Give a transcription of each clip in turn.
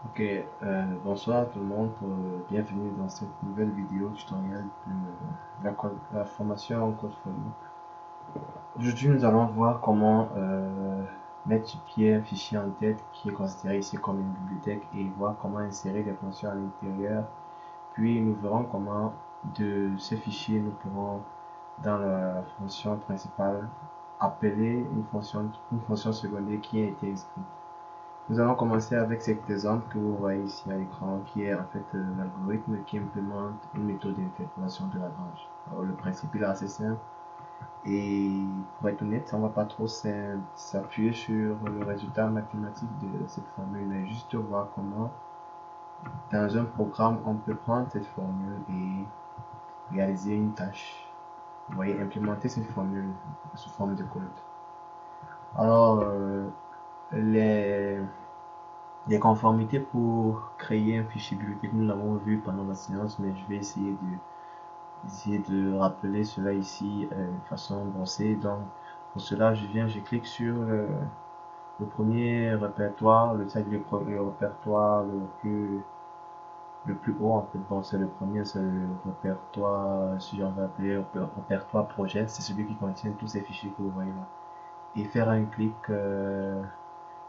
Ok, bonsoir tout le monde, bienvenue dans cette nouvelle vidéo tutoriel de la formation en code folio. Aujourd'hui, nous allons voir comment mettre sur pied un fichier en tête qui est considéré ici comme une bibliothèque et voir comment insérer des fonctions à l'intérieur. Puis nous verrons comment de ce fichier nous pourrons dans la fonction principale appeler une fonction secondaire qui a été inscrite. Nous allons commencer avec cet exemple que vous voyez ici à l'écran, qui est en fait l'algorithme qui implémente une méthode d'interpolation de Lagrange. Alors, le principe est assez simple et pour être honnête, on ne va pas trop s'appuyer sur le résultat mathématique de cette formule, mais juste voir comment dans un programme on peut prendre cette formule et réaliser une tâche. Vous voyez, implémenter cette formule sous forme de code. Alors, les Les conformités pour créer un fichier bibliothèque, nous l'avons vu pendant la séance, mais je vais essayer de rappeler cela ici de façon brossée. Donc, pour cela, je clique sur le premier répertoire, le répertoire le plus haut en fait. Bon, c'est le premier, c'est le répertoire, si on va appeler répertoire projet, c'est celui qui contient tous ces fichiers que vous voyez là. Et faire un clic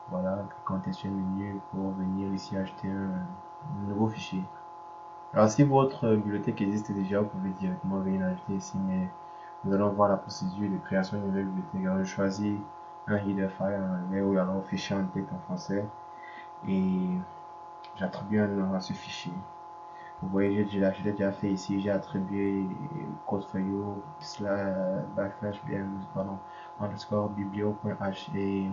voilà, contexte menu pour venir ici acheter un nouveau fichier. Alors si votre bibliothèque existe déjà, vous pouvez directement venir l'ajouter ici, mais nous allons voir la procédure de création d'une nouvelle bibliothèque. Alors je choisis un header file en anglais ou alors fichier en tête en français et j'attribue un nom à ce fichier. Vous voyez, j'ai déjà fait ici, j'ai attribué code file backslash bm, pardon, underscore biblio.h et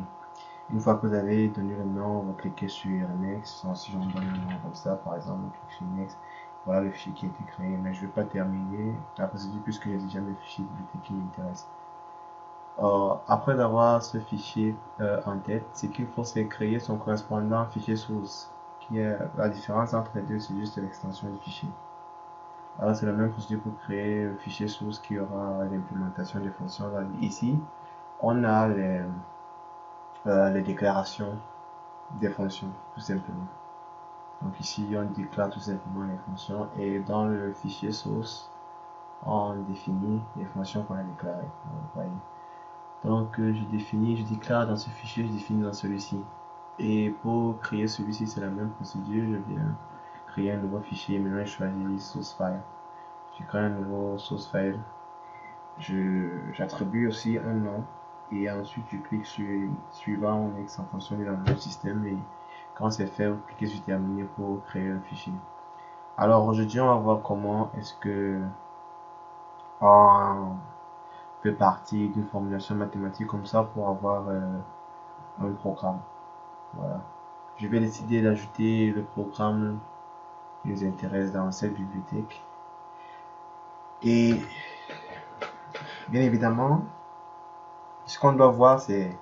une fois que vous avez donné le nom, vous cliquez sur Next. Si j'en donne un nom comme ça, par exemple, on clique sur Next. Voilà le fichier qui a été créé, mais je ne vais pas terminer la procédure puisque j'ai déjà mes fichiers de bibliothèque qui m'intéressent. Après avoir ce fichier en tête, ce qu'il faut, c'est créer son correspondant fichier source. Qui est la différence entre les deux, c'est juste l'extension du fichier. Alors, c'est la même procédure pour créer le fichier source qui aura l'implémentation des fonctions. Ici, on a les déclarations des fonctions, tout simplement. Donc ici, on déclare tout simplement les fonctions et dans le fichier source, on définit les fonctions qu'on a déclarées. Vous voyez. Donc je déclare dans ce fichier, je définis dans celui-ci. Et pour créer celui-ci, c'est la même procédure. Je viens créer un nouveau fichier. Maintenant, je choisis source file. Je crée un nouveau source file. J'attribue aussi un nom et ensuite je clique sur suivant mon ex en fonction de l'envoi du système et quand c'est fait, vous cliquez sur terminer pour créer un fichier. Alors aujourd'hui, on va voir comment est-ce que on peut partir d'une formulation mathématique comme ça pour avoir un programme. Voilà. Je vais décider d'ajouter le programme qui nous intéresse dans cette bibliothèque. Et bien évidemment, ce qu'on doit voir, c'est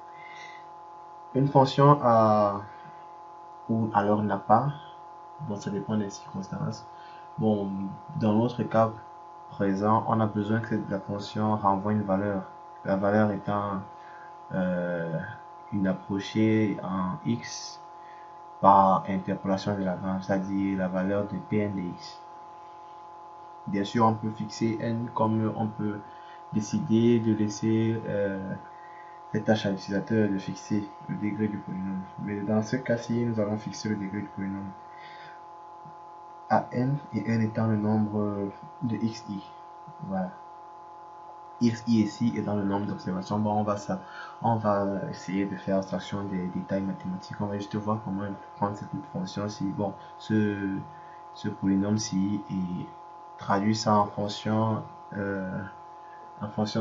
une fonction à ou alors n'a pas. Bon, ça dépend des circonstances. Bon, dans notre cas présent, on a besoin que la fonction renvoie une valeur. La valeur étant euh, une approchée en x par interpolation de la Lagrange, c'est-à-dire la valeur de Pn de x. Bien sûr, on peut fixer n comme on peut décider de laisser cette tâche à l'utilisateur de fixer le degré du polynôme. Mais dans ce cas-ci, nous allons fixer le degré du polynôme à n et n étant le nombre de xi. Voilà. Xi ici est dans le nombre d'observations. Bon, on va essayer de faire abstraction des détails mathématiques. On va juste voir comment prendre cette fonction-ci. Bon, ce polynôme-ci et traduire ça en fonction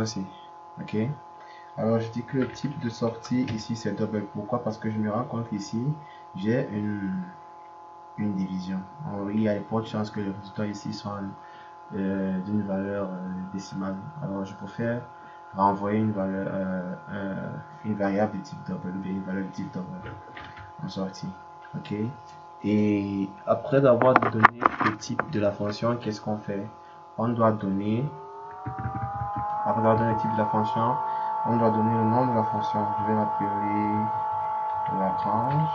C. Ok? Alors, je dis que le type de sortie ici c'est double. Pourquoi? Parce que je me rends compte qu'ici, j'ai une division. Alors, il y a de fortes chances que le résultat ici soit d'une valeur décimale. Alors je préfère renvoyer une variable de type double ou une valeur de type double en sortie. Ok. Et après avoir donné le type de la fonction, qu'est-ce qu'on fait? On doit donner, après avoir donné le type de la fonction, on doit donner le nom de la fonction. Je vais l'appeler Lagrange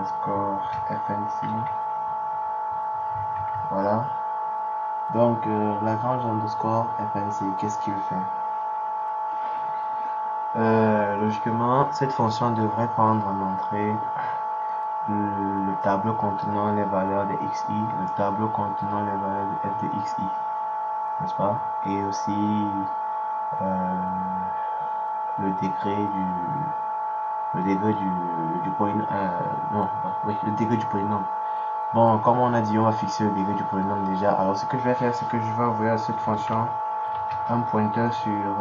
underscore FNC. Voilà. Donc Lagrange underscore FNC, qu'est-ce qu'il fait? Logiquement, cette fonction devrait prendre en entrée le tableau contenant les valeurs de xi, le tableau contenant les valeurs de f de xi, n'est-ce pas? Et aussi le degré du polynôme. Non, oui, le degré du polynôme. Bon, comme on a dit, on va fixer le degré du polynôme déjà. Alors, ce que je vais faire, c'est que je vais envoyer à cette fonction un pointeur sur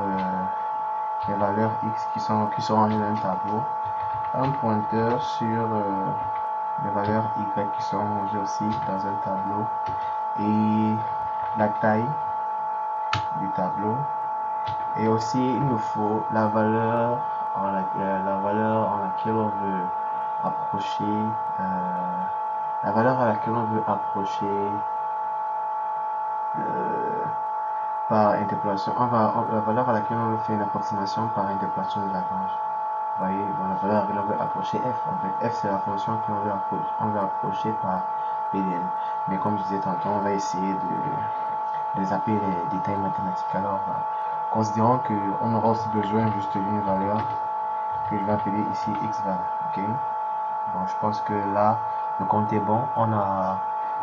les valeurs x qui sont rangées dans un tableau, un pointeur sur les valeurs y qui sont rangées aussi dans un tableau, et la taille du tableau, et aussi il nous faut la valeur en laquelle on veut approcher la valeur à laquelle on veut approcher par interpolation. La valeur à laquelle on veut faire une approximation par interpolation de Lagrange. Vous voyez, bon, la valeur à laquelle on veut approcher f. En fait, f c'est la fonction qu'on veut approcher par PDN. Mais comme je disais tantôt, on va essayer de zapper les détails mathématiques. Alors, considérons qu'on aura aussi besoin juste d'une valeur que je vais appeler ici xval. Ok. Donc je pense que là le compte est bon. On a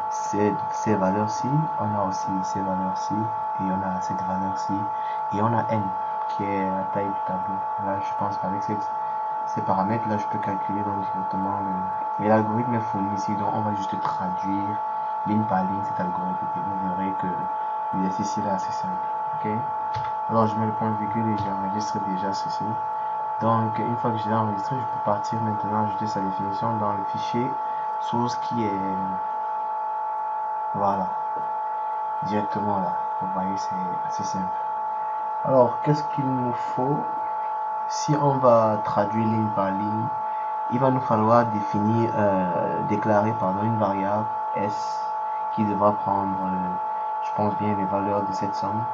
ces valeurs-ci, on a aussi ces valeurs-ci, et on a cette valeur-ci, et on a n qui est la taille du tableau. Là je pense qu'avec ces paramètres là je peux calculer donc directement et l'algorithme est fourni ici, donc on va juste traduire ligne par ligne cet algorithme et vous verrez que l'exercice est assez simple. Ok, alors je mets le point de virgule et j'enregistre déjà ceci. Donc une fois que j'ai enregistré, je peux partir maintenant ajouter sa définition dans le fichier source qui est, voilà, directement là. Vous voyez, c'est assez simple. Alors qu'est-ce qu'il nous faut? Si on va traduire ligne par ligne, il va nous falloir définir, déclarer une variable s qui devra prendre, je pense bien, les valeurs de cette somme.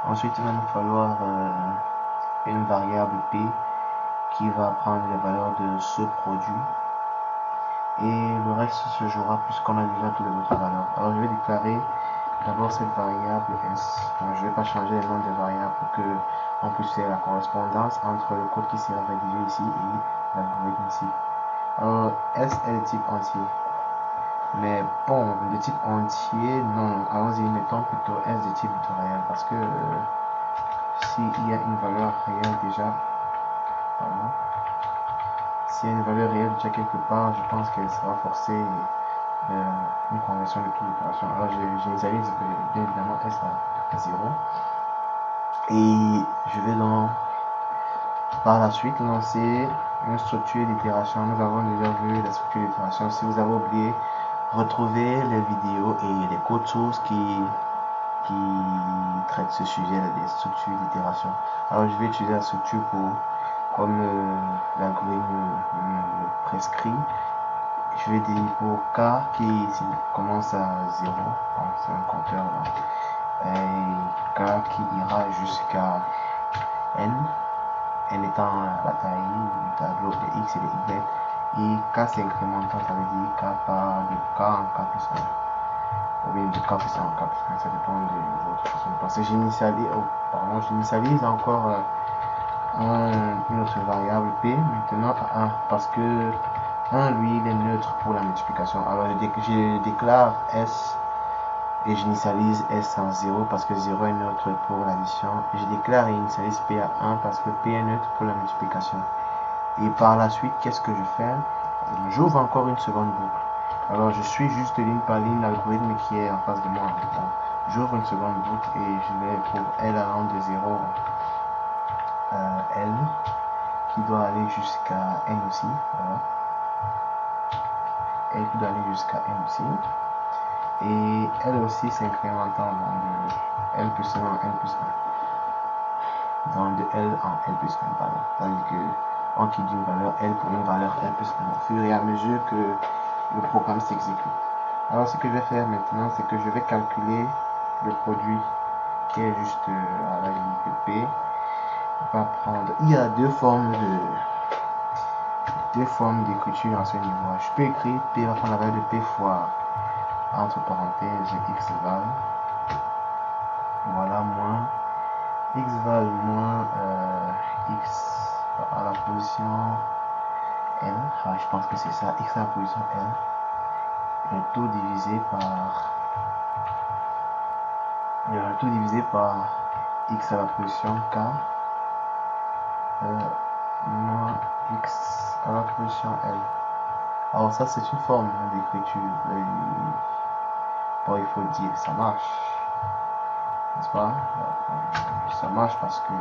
Ensuite il va nous falloir une variable p qui va prendre les valeurs de ce produit, et le reste se jouera puisqu'on a déjà toutes les autres valeurs. Alors je vais déclarer d'abord cette variable s. Donc, je ne vais pas changer les noms des variables pour que on puisse faire la correspondance entre le code qui sera rédigé ici et l'algorithme ici. Alors s est de type entier, mais bon, de type entier, non, allons-y, mettons plutôt s de type réel, parce que s'il y a une valeur réelle déjà, pardon, s'il y a une valeur réelle déjà quelque part, je pense qu'elle sera forcée une conversion de toute l'opération. Alors j'initialise bien évidemment s à 0, et je vais donc par la suite lancer une structure d'itération. Nous avons déjà vu la structure d'itération. Si vous avez oublié, retrouvez les vidéos et les codes sources qui traitent ce sujet, des structures d'itération. Alors je vais utiliser la structure comme l'algorithme le prescrit. Je vais dire pour k qui commence à 0, c'est un compteur là, et k qui ira jusqu'à n étant la taille du tableau de x et de y, et k s'incrémentant, ça veut dire k part de k en k plus 1, ou bien de k plus 1 en k plus 1, ça dépend de votre façon de penser. J'initialise encore une autre variable p maintenant à 1, parce que 1 lui il est neutre pour la multiplication. Alors je déclare s et j'initialise s en 0 parce que 0 est neutre pour l'addition. Je déclare et initialise p à 1 parce que p est neutre pour la multiplication. Et par la suite, qu'est-ce que je fais? J'ouvre encore une seconde boucle. Alors je suis juste ligne par ligne l'algorithme qui est en face de moi. Bon, j'ouvre une seconde boucle et je vais pour L allant de 0 L qui doit aller jusqu'à n aussi. Voilà. L qui doit aller jusqu'à n aussi. Et elle aussi s'incrémentant dans de L plus 1 en L plus 1. Dans de L en L plus 1, pardon. C'est-à-dire qu'on quitte d'une valeur L pour une valeur L plus 1 au fur et à mesure que le programme s'exécute. Alors ce que je vais faire maintenant, c'est que je vais calculer le produit qui est juste à la ligne de P. On va prendre, il y a deux formes deux formes d'écriture à ce niveau. Je peux écrire P va prendre la valeur de P fois, entre parenthèses, X égale, voilà, moins, X égale moins X à la position L, je pense que c'est ça, X à la position L, le tout divisé par X à la position K, moins X à la position L. Alors ça c'est une forme d'écriture. Bon, il faut dire ça marche, n'est-ce pas? Ça marche parce que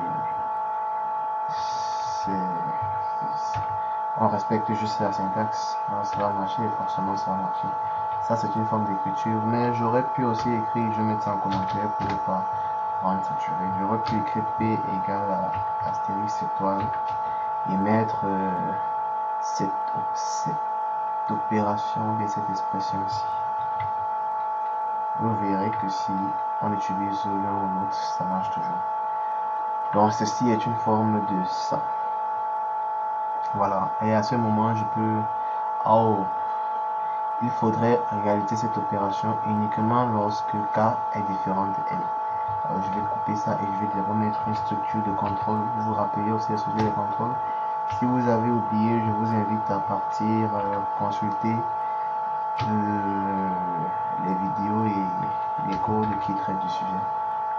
on respecte juste la syntaxe. Alors ça va marcher, forcément ça va marcher. Ça c'est une forme d'écriture, mais j'aurais pu aussi écrire, je vais mettre ça en commentaire pour ne pas rendre saturé. J'aurais pu écrire P égale à astérisque étoile et mettre cette opération de cette expression-ci. Vous verrez que si on utilise l'un ou l'autre, ça marche toujours. Donc ceci est une forme de ça. Voilà. Et à ce moment, je peux... Oh, il faudrait réaliser cette opération uniquement lorsque K est différent de L. Alors je vais couper ça et je vais remettre une structure de contrôle. Vous vous rappelez aussi la structure de contrôle. Si vous avez oublié, je vous invite à partir consulter les vidéos et les codes qui traitent du sujet.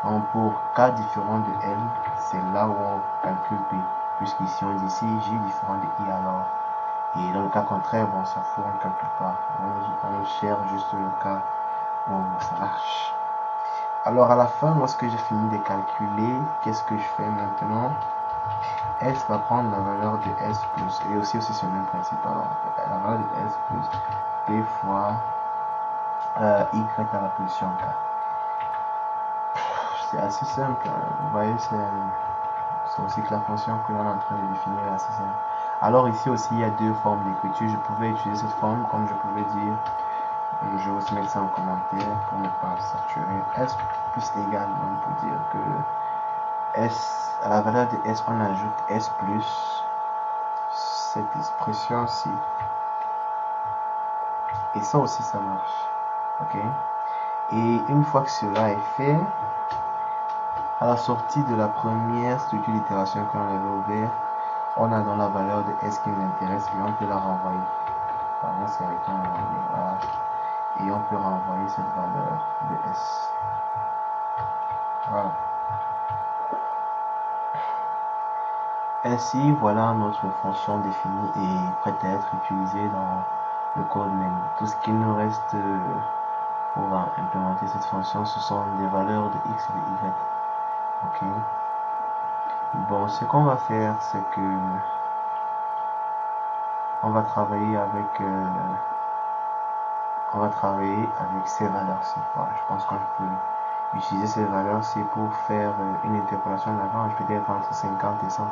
Donc pour K différent de L, c'est là où on calcule P, puisqu'ici on dit si J différent de I alors. Et dans le cas contraire, bon ça fout, on ne calcule pas, on cherche juste le cas où ça marche. Alors à la fin, lorsque j'ai fini de calculer, qu'est-ce que je fais maintenant? S va prendre la valeur de S plus, et aussi c'est le même principe, alors la valeur de S plus P fois Y à la position K. C'est assez simple, hein. Vous voyez, c'est aussi que la fonction que l'on est en train de définir est assez simple. Alors ici aussi, il y a deux formes d'écriture. Je pouvais utiliser cette forme, comme je pouvais dire, je vais aussi mettre ça en commentaire pour ne pas saturer. S plus égal, donc pour dire que S, à la valeur de S, on ajoute S plus cette expression-ci. Et ça aussi, ça marche. Ok? Et une fois que cela est fait, à la sortie de la première structure d'itération que l'on avait ouverte, on a dans la valeur de S qui nous intéresse et on peut la renvoyer. Par exemple, c'est rectangle, voilà. Et on peut renvoyer cette valeur de S. Voilà. Ainsi, voilà notre fonction définie et prête à être utilisée dans le code même. Tout ce qu'il nous reste pour implémenter cette fonction, ce sont des valeurs de X et de Y. Ok. Bon, ce qu'on va faire, c'est que on va travailler avec ces valeurs-ci. Voilà, je pense qu'on peut utiliser ces valeurs-ci pour faire une interpolation de la range peut-être entre 50 et 100.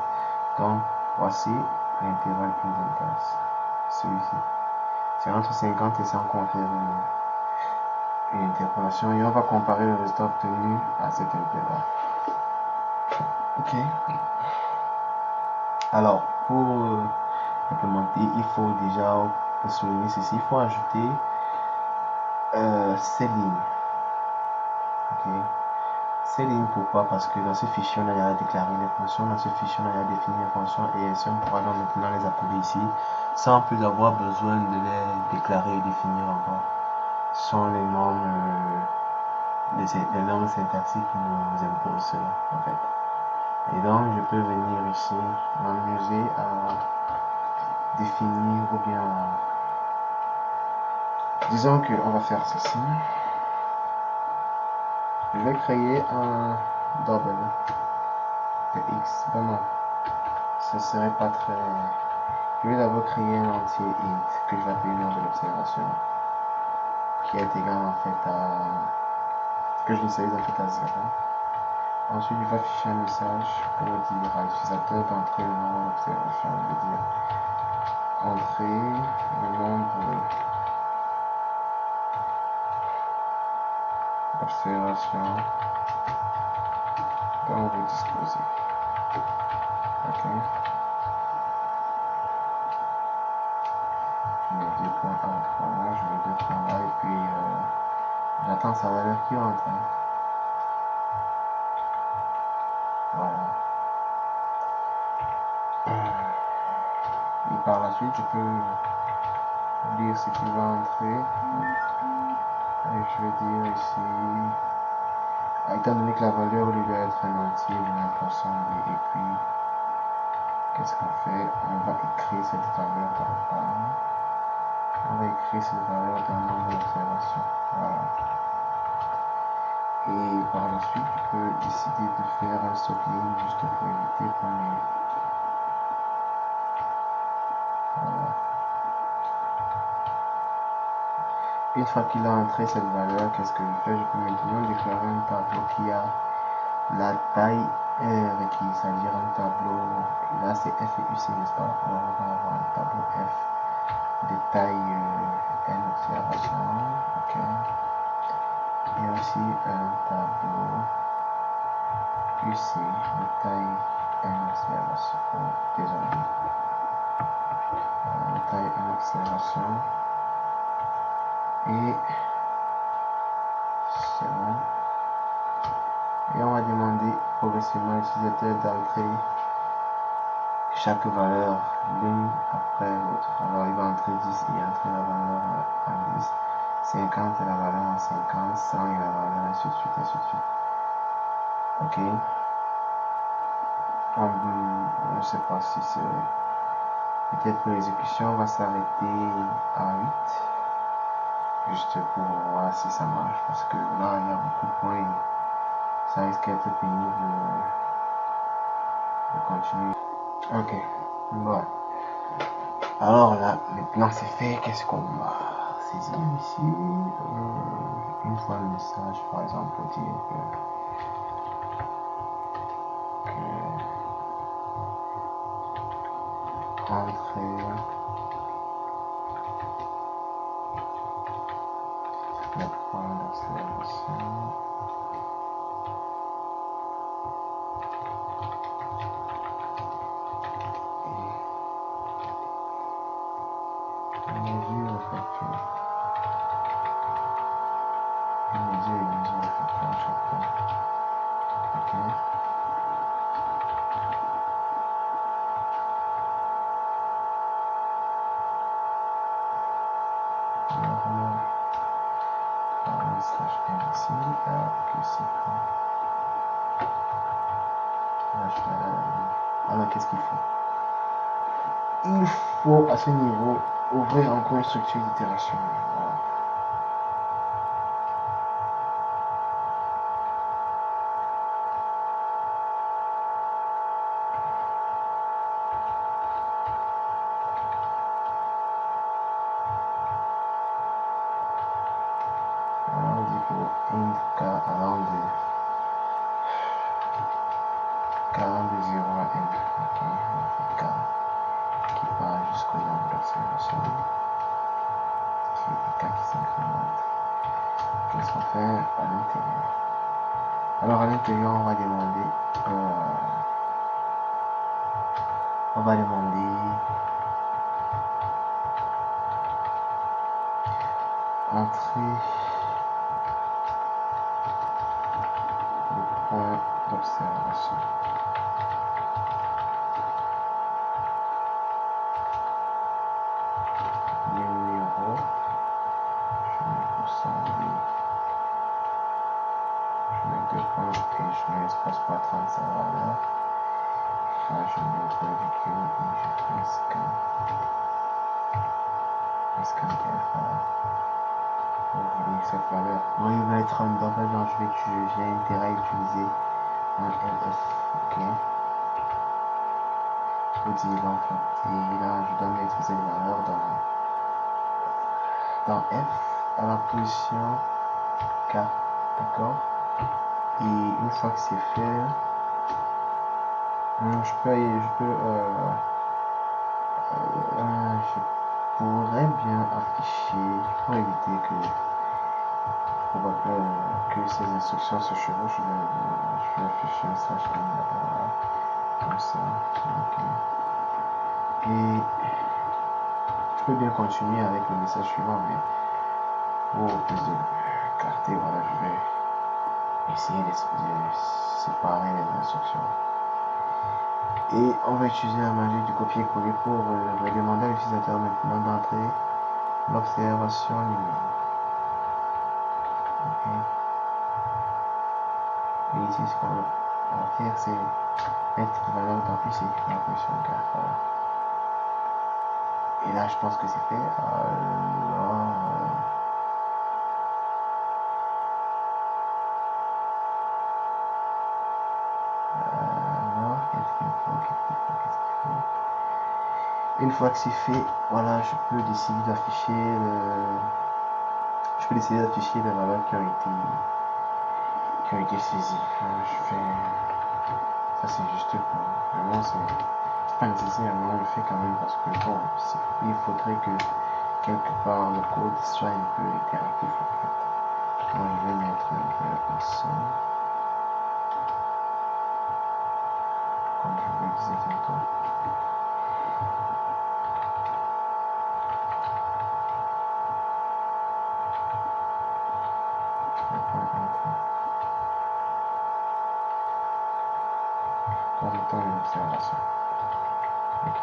Donc, voici l'intervalle qui nous intéresse. Celui-ci. C'est entre 50 et 100 qu'on va faire une interpolation et on va comparer le résultat obtenu à cet intervalle. Ok. Alors, pour implémenter, il faut déjà souligner ceci. Il faut ajouter ces lignes. Ok. Ces lignes, pourquoi? Parce que dans ce fichier, on a déjà déclaré les fonctions, dans ce fichier, on a déjà défini les fonctions et si on pourra donc maintenant les appeler ici sans plus avoir besoin de les déclarer et définir encore. Ce sont les normes, les normes syntaxiques qui nous imposent cela en fait. Et donc, je peux venir ici m'amuser à définir ou bien disons qu'on va faire ceci. Je vais créer un double de X. Ben non, ce serait pas très... Je vais d'abord créer un entier int que je vais appeler nom de l'observation qui est égal en fait à... que je initialise en fait à 0. Ensuite, je vais afficher un message pour dire à l'utilisateur d'entrer le nombre d'observations. Je vais dire entrer le nombre d'observations dont vous disposez. Ok. Je mets 2.1 là, je mets 2 points là, et puis j'attends sa valeur qui rentre. Hein. Voilà. Et par la suite, je peux dire ce qui va entrer. Et je vais dire ici, étant donné que la valeur au lieu d'être un entier, je mets un poisson et puis qu'est-ce qu'on fait? On va écrire cette valeur dans le bas. On va écrire cette valeur dans le nombre d'observations. Voilà. Et par la suite, je peux décider de faire un stop-line juste pour éviter qu'on ait. Voilà. Une fois qu'il a entré cette valeur, qu'est-ce que je fais? Je peux maintenant déclarer un tableau qui a la taille requise, c'est-à-dire un tableau. Là, c'est F et UC, n'est-ce pas? Alors, on va avoir un tableau F de taille N observation. Ok. Et aussi un tableau UC de taille N observation. Oh, désolé. De taille N observation. Et c'est bon. Et on va demander progressivement à l'utilisateur d'entrer chaque valeur l'une après l'autre. Alors il va entrer 10 et entrer la valeur en 10, 50 et la valeur en 50, 100 et la valeur ainsi de suite, ainsi de suite. Ok. Je ne sais pas si c'est... Peut-être pour l'exécution, on va s'arrêter à 8. Juste pour voir si ça marche. Parce que là, il y a beaucoup de points. Ça risque d'être pénible de continuer. Ok. Bon. Alors là, maintenant c'est fait. Qu'est-ce qu'on va saisir ici? Une fois le message, par exemple, pour dire que entrer le point d'observation. Mesure effectuée. Une mesure effectuée à chaque fois. Ok. Alors on a slash n ici. Ok, c'est quoi? Là je fais alors qu'est-ce qu'il faut? Il faut à ce niveau ouvrir encore une structure d'itération. Voilà. On dit pour int k allant de 0 à n. Ok, on fait k qui part jusqu'au nombre d'observations. Et k qui s'incrémente. Qu'est-ce qu'on fait à l'intérieur? Alors à l'intérieur, on va demander entrer le point d'observation. Numéro, je mets % je mets 2 points et je mets espace pour attendre sa valeur. Là je mets le virgule et je fais scan F pour relire cette valeur. Moi il va être un double, donc j'ai intérêt à utiliser un LF. Ok. Je dis là en fait. Et là je dois mettre cette valeur dans F à la position K. D'accord. Et une fois que c'est fait, je pourrais bien afficher, pour éviter que ces instructions se chevauchent, je vais afficher un slash n là, comme ça. Okay. Et peux bien continuer avec le message suivant, mais pour plus de clarté, voilà, je vais essayer de séparer les instructions. Et on va utiliser la magie du copier-coller pour demander à l'utilisateur maintenant d'entrer l'observation numéro. Ok. Et ici, ce qu'on va faire, c'est mettre la valeur dans UC, la position K. Voilà. Et là, je pense que c'est fait. Alors, qu'est-ce qu'il faut? Une fois que c'est fait, voilà, je peux décider d'afficher les valeurs qui ont été saisies. Je fais ça, c'est juste pour vraiment, c'est pas nécessaire, mais on le fait quand même parce que bon, il faudrait que quelque part le code soit un peu interactif en fait. Moi, je vais mettre un peu ça, comme je le disais tantôt. Dans le temps une observation. Ok.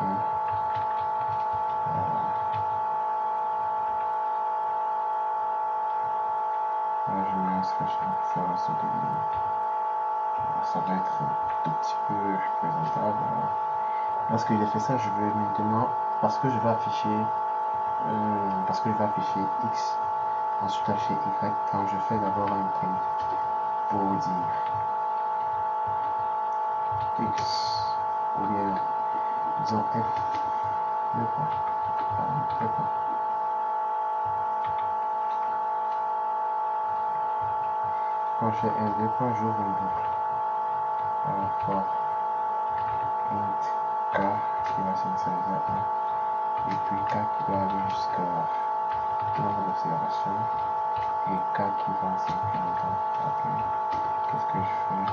Là, je mets un slash observation de ligne. Ça va être un tout petit peu présentable. Lorsque j'ai fait ça, je vais maintenant, parce que je vais afficher X, ensuite afficher Y, quand je fais d'abord un print pour dire X ou bien disons F, le point, le point. Quand je fais un deux points, j'ouvre une boucle. For int K qui va s'initialiser à 1 et puis K qui va aller jusqu'à nombre d'observations et K qui va s'incrémenter. Ok, qu'est-ce que je fais?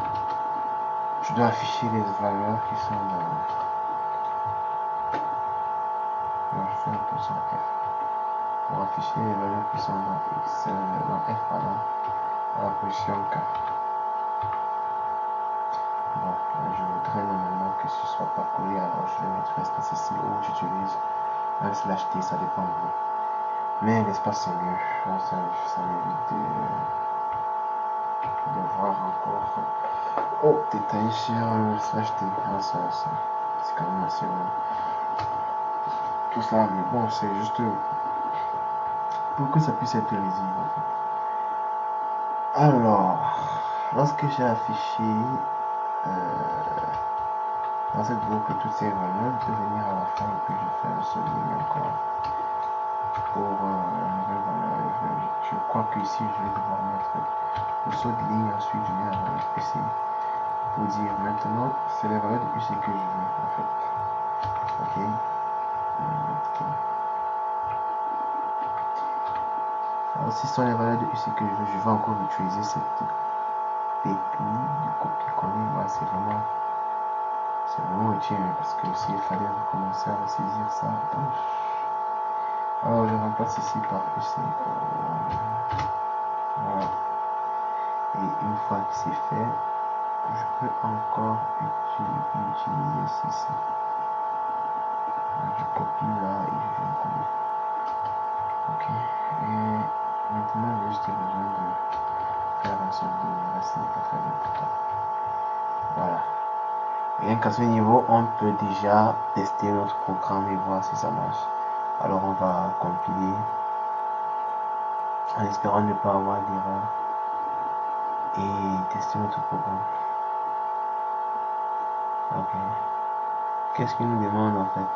Je dois afficher les valeurs qui sont dans. Alors, je fais un peu sur F pour afficher les valeurs qui sont dans X, dans F pardon, à la position K. Bon, je voudrais normalement que ce soit pas collé, alors je vais mettre l'espace ici ou j'utilise un slash T, ça dépend de vous. Mais l'espace c'est mieux, ça m'évite de voir encore. Oh, détaillé sur slash T, c'est quand même assez long. Tout ça, mais bon, c'est juste pour que ça puisse être lisible en fait. Alors, lorsque j'ai affiché dans cette boucle toutes ces valeurs, je peux venir à la fin et puis je fais un seul ligne encore pour la nouvelle valeur. Je crois que ici je vais devoir mettre le saut de ligne, ensuite je mets la valeur UC pour dire maintenant c'est la valeur de UC que je veux en fait. Ok. Alors si ce sont les valeurs de UC que je veux, je vais encore utiliser cette technique du copier-coller. Ouais, c'est vraiment utile parce que s'il fallait recommencer à saisir ça, alors je remplace ici par UC. Voilà. Et une fois que c'est fait, je peux encore utiliser ceci. Je copie là et je viens coller. Ok. Et maintenant j'ai juste besoin de faire un seul de rester pas très important. Voilà. Rien qu'à ce niveau, on peut déjà tester notre programme et voir si ça marche. Alors on va compiler en espérant ne pas avoir d'erreur et tester notre programme. Ok. Qu'est-ce qu'il nous demande en fait?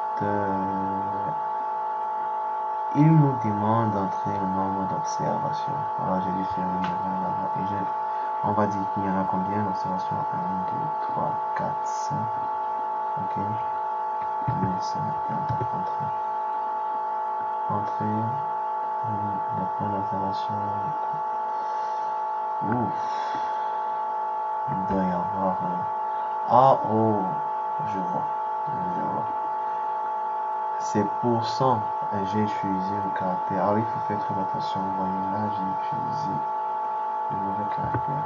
Il nous demande d'entrer le nombre d'observations. Alors je vais faire une erreur là-bas et on va dire qu'il y en a combien d'observations? 1, 2, 3, 4, 5. Ok. On met ça et on tape entrer. Entrer. Le point d'observation. Ouf. Il doit y avoir. Ah oh, je vois. c'est pourcent. J'ai utilisé le caractère. Ah oui, il faut faire très attention. Vous voyez là, j'ai utilisé le mauvais caractère.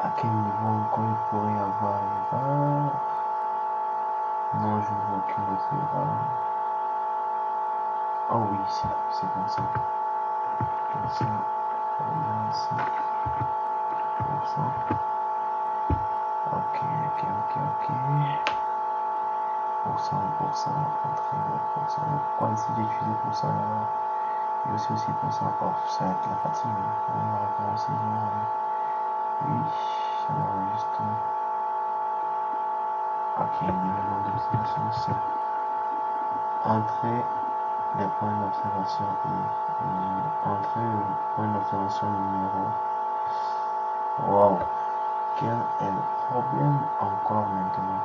À quel niveau encore il pourrait y avoir erreur? Non, je ne vois aucune autre erreur. Oh oui, c'est comme ça. Comme ça. Ici. Pour ça. Ok. Pour ça, entraîner pour ça. Pourquoi ici j'ai utilisé pour ça alors? Et aussi pour ça. Oh, ça va être la fatigue. On va recommencer. Oui, ça enregistre. Ok, le nom d'observation c'est entrer les points d'observation et entrer le point d'observation numéro. Wow, quel est le problème encore maintenant?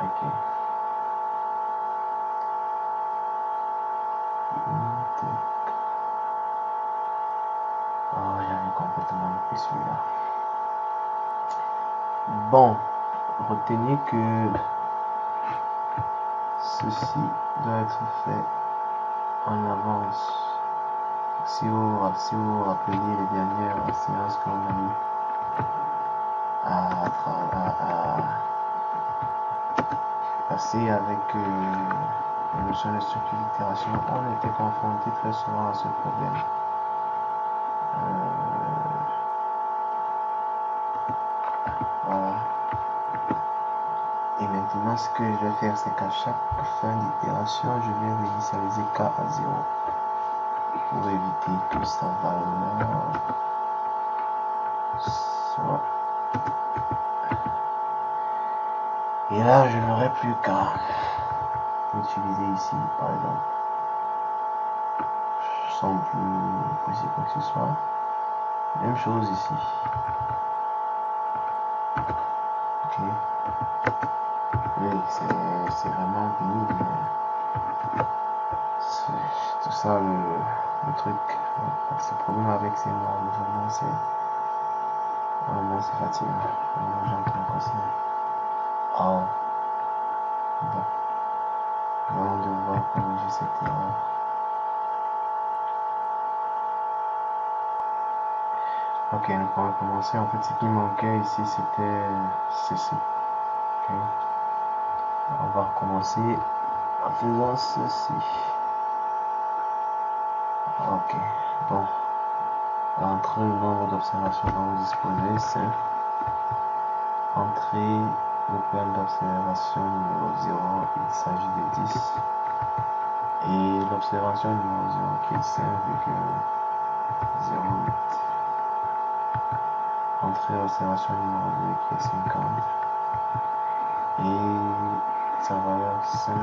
Ok. Oh, j'avais complètement loupé celui-là. Bon, retenez que ceci doit être fait en avance. Si vous rappelez les dernières séances qu'on a eues à passer avec les notions de structure d'itération, on était confronté très souvent à ce problème. Voilà. Et maintenant, ce que je vais faire, c'est qu'à chaque fin d'itération, je vais réinitialiser K à 0 pour éviter que sa valeur soit. Et là, je n'aurai plus qu'à utiliser ici, par exemple, sans plus préciser quoi que ce soit. Même chose ici. Ok. Oui, c'est vraiment pénible, mais c'est tout ça le truc. Ce problème avec ces normes, vraiment c'est fatigant. Vraiment, j'entends quoi c'est. Oh. Bon. Nous allons devoir corriger cette erreur. Ok, nous pourrons commencer. En fait, ce qui manquait ici, c'était ceci. Ok. On va recommencer en faisant ceci. Ok. Bon. Entre le nombre d'observations dont vous disposez, c'est entrer le point d'observation numéro 0, il s'agit de 10. Et l'observation numéro 0 qui est 5,08. Entrée l'observation numéro 2 qui est 50. Et sa valeur 5,31.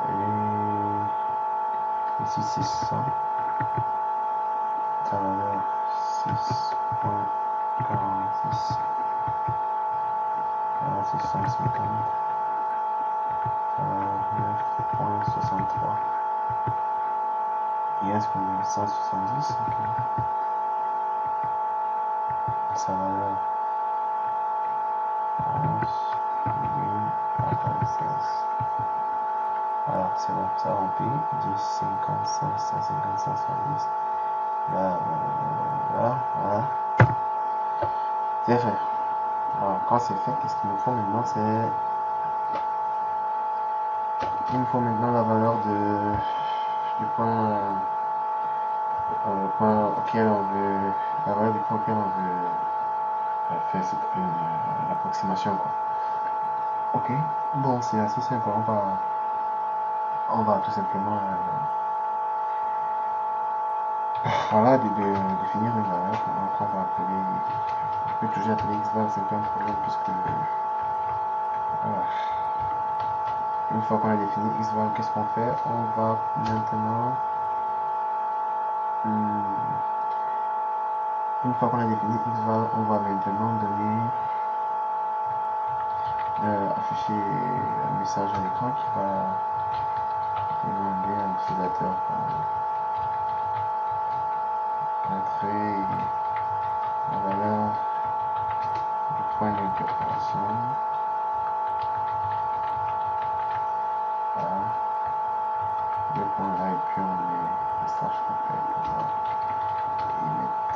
Et ici 600. Sa valeur 6,46. Voilà 650. Sa valeur 9,63. Et est-ce qu'on est 170? Okay. Sa valeur 11,96. Alors c'est bon, ça remplit 10, 50, 100, 150, 170. Là, voilà. C'est fait. Alors quand c'est fait, qu'est-ce qu'il me faut maintenant? Il me faut maintenant la valeur du point, point auquel on veut, la valeur du point auquel on veut faire l'approximation quoi. Ok, bon c'est assez simple, on va tout simplement voilà, de définir une valeur qu'on va appeler, on peut toujours appeler xval, c'est pas un problème puisque voilà. Une fois qu'on a défini xval, qu'est-ce qu'on fait? On va maintenant une fois qu'on a défini xval, on va maintenant donner afficher un message à l'écran qui va demander à l'utilisateur d'entrer la valeur du point d'interpolation. Voilà. Le point là, et puis on met le slash rappel pour y mettre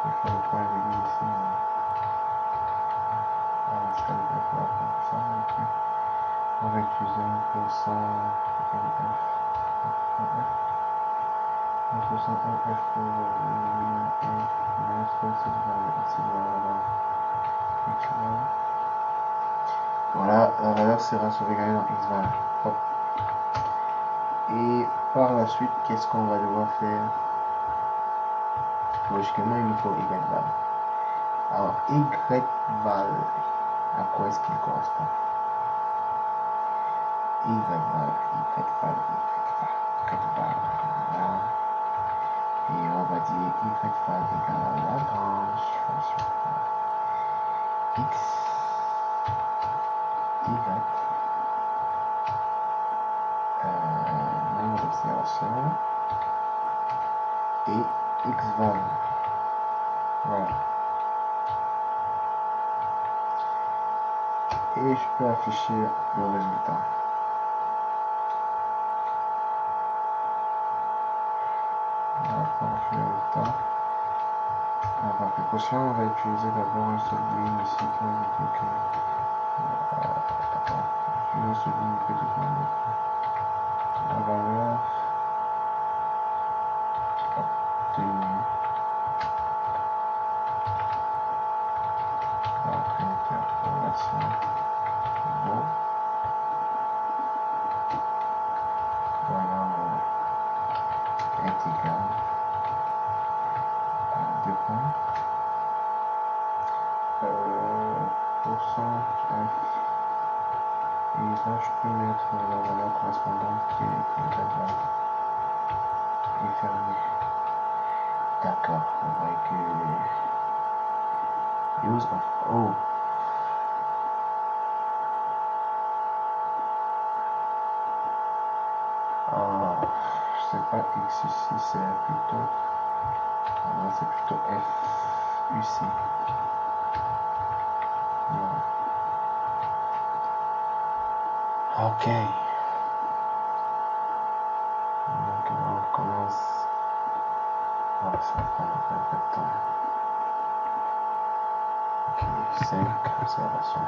il faut le point virgule ici. Je vais le faire pour ça. Et puis on va utiliser 1% MF. 1% MF pour voilà, la valeur sera sauvegardée dans Xval. Hop. Et par la suite, qu'est-ce qu'on va devoir faire? Logiquement, il nous faut YVal. Alors, YVal, à quoi est-ce qu'il correspond? YVal. Voilà. Et on va dire YVal égale à Lagrange. X, Y, nombre d'observations, et Xval. Voilà. Et je peux afficher le résultat. Voilà, pour afficher le résultat. Par précaution, on va utiliser d'abord un sublime ici qui va indiquer que je vais sublimer petitement la valeur obtenue par interpolation. Bon. Voilà, est égal à 2 points. Pourcent F. Et là, je peux mettre la valeur correspondante qui est égale et fermée. D'accord, on va écrire use of O. C'est pas X ici, c'est plutôt. Alors c'est plutôt F UC. Voilà. Ok. Donc là on commence. Ça va prendre un peu de temps. Ok, 5 observations.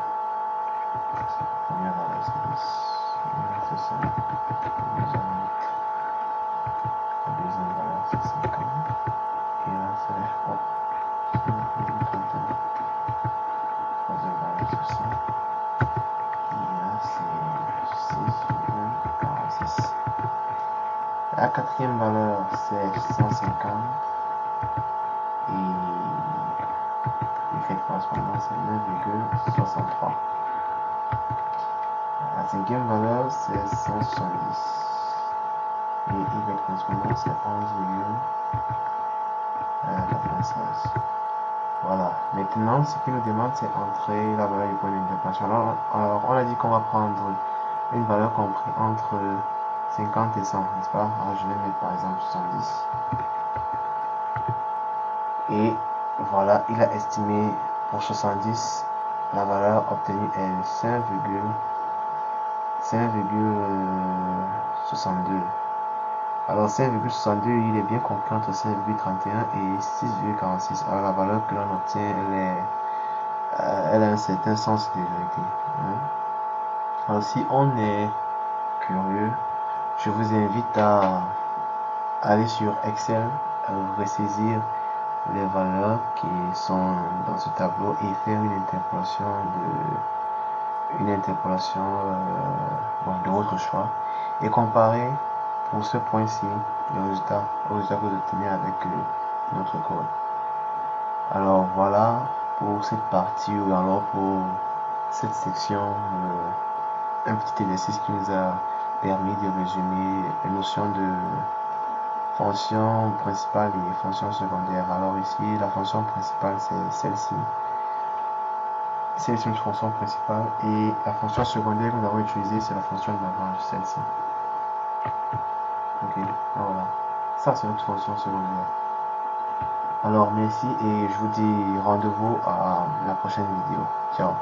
Première valeur c'est 10. C'est 5. La deuxième valeur c'est 50. Et là c'est 31. Troisième valeur c'est 100. Et là c'est 6,46. La quatrième valeur c'est 150. Et l'effet de correspondance c'est 9,63. La cinquième valeur c'est 170. Et Y de correspondance c'est 11,96. Voilà. Maintenant, ce qu'il nous demande, c'est entrer la valeur du point d'interpolation. Alors, on a dit qu'on va prendre une valeur comprise entre 50 et 100, n'est-ce pas? Alors, je vais mettre par exemple 70. Et voilà, il a estimé pour 70, la valeur obtenue est 5,62. Alors 5,62, il est bien compris entre 5,31 et 6,46. Alors la valeur que l'on obtient, elle a un certain sens de vérité. Alors si on est curieux, je vous invite à aller sur Excel, ressaisir les valeurs qui sont dans ce tableau et faire une interpolation de votre choix et comparer pour ce point-ci le résultat au résultat que vous obtenez avec notre code. Alors voilà pour cette partie ou alors pour cette section, un petit exercice qui nous a permis de résumer les notions fonction principale et fonction secondaire. Alors ici, la fonction principale, c'est celle-ci. C'est une fonction principale et la fonction secondaire que nous avons utilisée, c'est la fonction de Lagrange, celle-ci. Ok, voilà. Ça, c'est notre fonction secondaire. Alors, merci et je vous dis rendez-vous à la prochaine vidéo. Ciao.